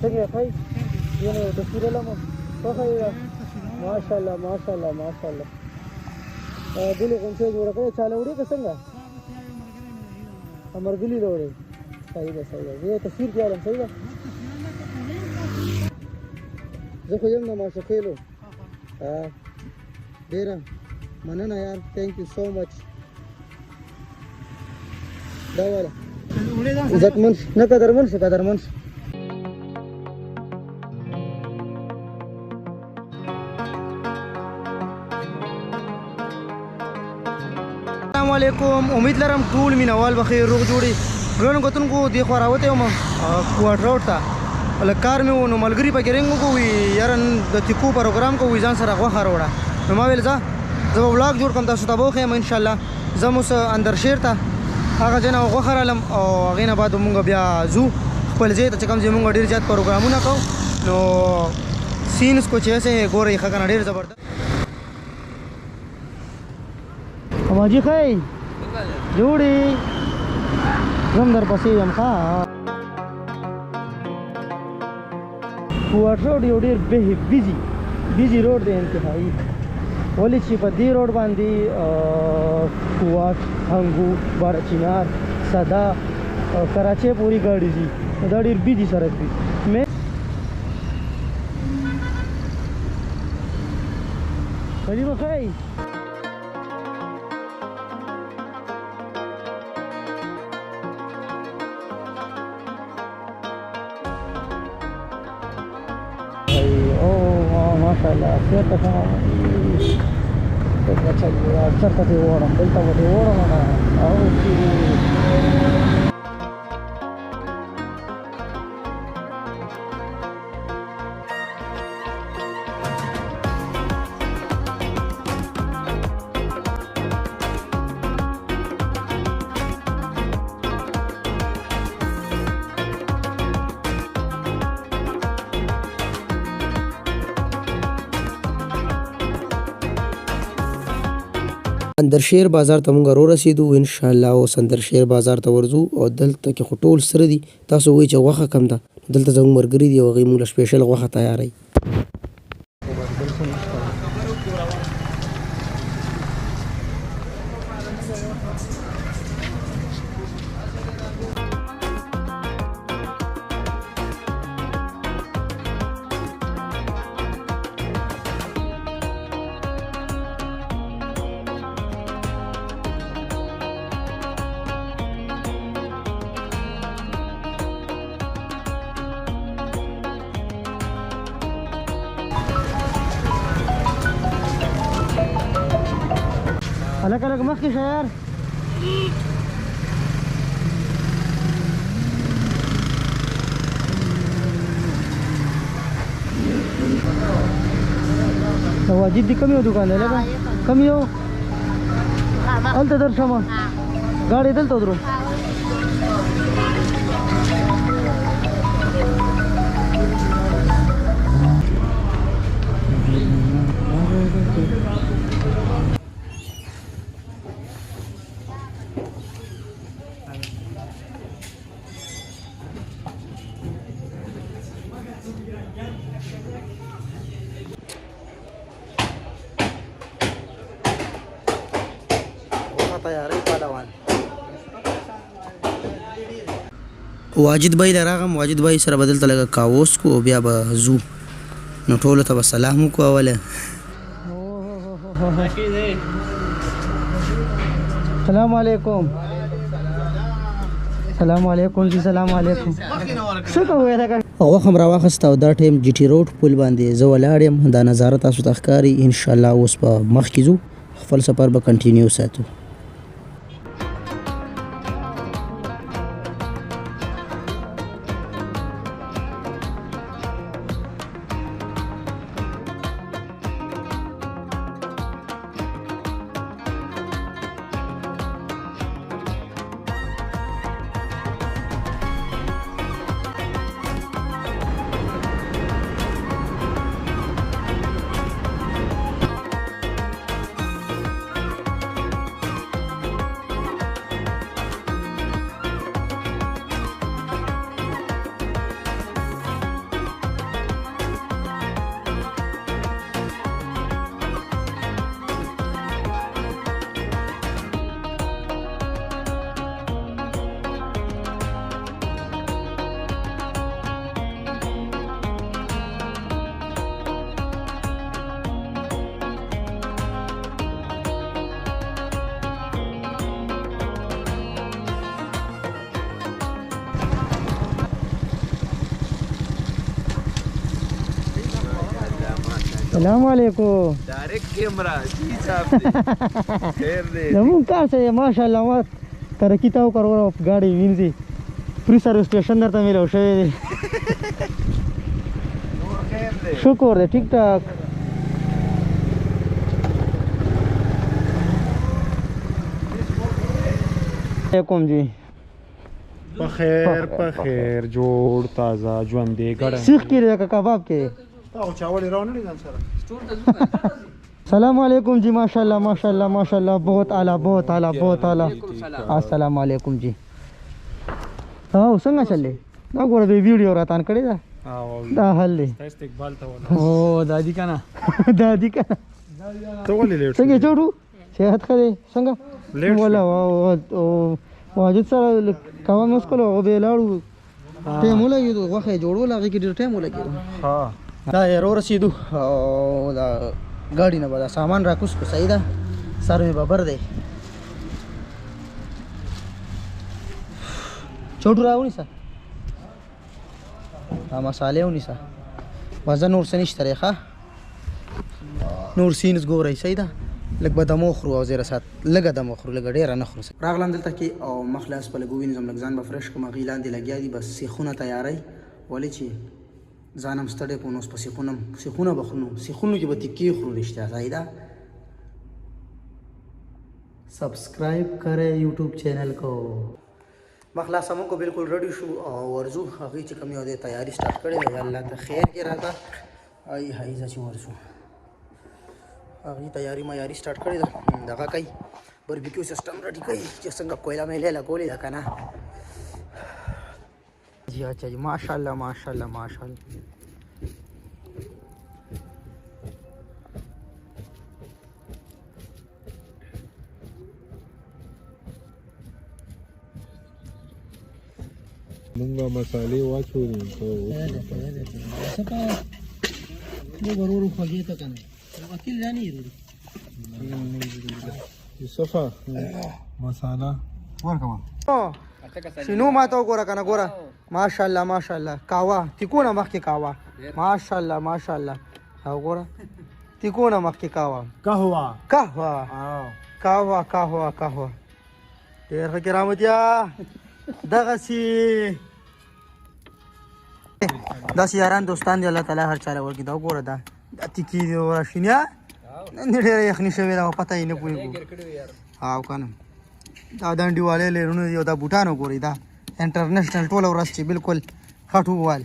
څنګه خای یو د سیرله مو خوښه ماشاءالله ماشاءالله ماشاءالله دلی غونچه جوړه کړې چاله وړي که څنګه امرګلی وړي صحیح ده زه تصویر کړم صحیح ده زه خو یم نه ماشوخېلو ډېره مننه یار ثانک یو سو مچ دا واله عزتمن نه قدرمن شي قدرمن شي السلام علیکم امید لرم ټول مینوال بخیر روغ جوړي ګرانو کتونکو دی خو راوته یم کوارټر روډ ته ول کار مې ونو ملګری په ګرنګ کوي یارن د تیکو پروګرام کوي ځان سره غوخه وروړه نو ما ویل زه ولاګ جوړ کوم تاسو ته به خیم ان شاء الله زه مو اندر شیر ته هغه جنا غوخه رالم او هغه نه بعد مونږ بیا زو خپل ځای ته کوم ځای مونږ ډیر زیات پروګرامونه کوو نو سینز کو چې ایسه ګورې ښه ډیر زبردست اواجی خی جوړي زم در پسې یم ښه کوارټر روډ یو ډېر بیزي روډ دی انتهایي ولې چې په دې روډ باندې کوواټ هنګو بارچینار صدا کراچۍ پورې ګاډي ځي دا ډېر بیزي سړک دی کلیمه خی ماشاءالله خیر ته څه چرته دی وړم دلته ودی وړم او اندرشیر بازار ته مونږ رو رسیدو ان شاء الله او اندرشیر بازار ته ورځو او دلته کې خټول سره دي تاسو وایي چې غوښه کم ده دلته زموږ مرګري دي او هغوی مونږ له سپیشل غوښه تیاروي الګ الګ مخکې شه یار واجب دي کم یو دکان دی لګا کم یو هلته درشمه ګاډي دلته درو واجد بھائی راغم واجد بھائی سره بدلته لګه کاوس کو بیا به زو نو ټولو ته به سلام وکړو اوله سلام علیکم سلام علیکم جی سلام علیکم څه کوی دا غوښه م راواخسته او دا ټایم جی ټي روډ پل باندې زه ولاړ یم دا نظاره تاسو ته ښکاري انشاءالله اوس په مخکې ځو خپل سفر به کنټینیو ساتو السلام علیکم ډایرکټ کیمرا جی صاحب خیر دی زمون کار څه ماشاءالله ما ترقی تا وکړو ګاډي وینځي فری سروس سټیشن درته میلو شوی دی خیر دی شکر دی ټیک ټاک علیکم جی په خیر جوړ تازه ژوندې ګړه سیخ کې دی کباب کې او چاول راونه ځان سره السلام علیکم جی ماشاءاللہ ماشاءاللہ ماشاءاللہ بہت اعلیٰ بہت اعلیٰ بہت اعلیٰ السلام علیکم جی او څنګه چلې دا ګوره به ویډیو راتان کړی دا دا حل دی استقبال ته ولا او دادی کنه دادی کنه ته ولې لیټ څنګه جوړو صحت ښه دی څنګه ولا او واجد سره کاوه مسکل او به لاړو ټیم ولګي غوښه جوړول هغه کې ډېر ټیم ولګي ها دا یې رسیدو او دا ګاډي نه به دا سامان راکوس کو صحیح ده سر مې ببر دی چوټو راونیسه دا مسالې ونیسه وزن نور څه نشته دی ښه نور سینس ګورئ صحیح ده لږ به دم وخورو او زیره ساعت لږه دم وخورو لږه ډېره نه خورو راغلم دلته کې او مخ لاس په لږ ووینځم لږ ځان به فرش کړم هغې لاندې لګیا دي بس سیخونه تیاری ولې چې ځان هم ستړی کړو نو اوس په سیخونه به خورو سیخونو کې به تکې خورو رښتیا صحیح ده سبسکرائب کرے یوټیوب چینل کو مخلاص همون کو بالکل ریډي شو او ورزو هغې چې کوم یو دی تیاری سټارټ کړې ده الله ته خیر کې راته ای هی زه چې ورزو هغې تیاری معیاري سټارټ کړې ده دغه کوي بربیکیو سیسټم ریډي کوي چې څنګه کویله میله لګولې ده که نه جی اچھا جی ماشاءاللہ ماشاءاللہ ماشاءاللہ مونږه مصالې واچولې ته ورورو خوږې ته که نه وکیل رانه یې یوسفه مساله ورکوه شنو ما ته وګوره که نه ګوره ماشاءالله ماشاءالله کاوه تیکونه مخکې کاوه ماشاءالله ماشاءالله او ګوره تیکونه مخکې کاوه قهوه قهوه قهوه قهوه قهوه ډېر ښه کرامتیا دغسې داسې یاران دوستان دی الله تعالی هر چا له ورکړي دا وګوره دا تیکي دی وګوره شینیا نن دې ډېره یخني شوې ده پته یې نه پوهېږو او که نه دا دنډې والے لرونه دي او دا بوټان وګورئ دا انټرنیشنل ټوله ورځ چې بالکل خټو وال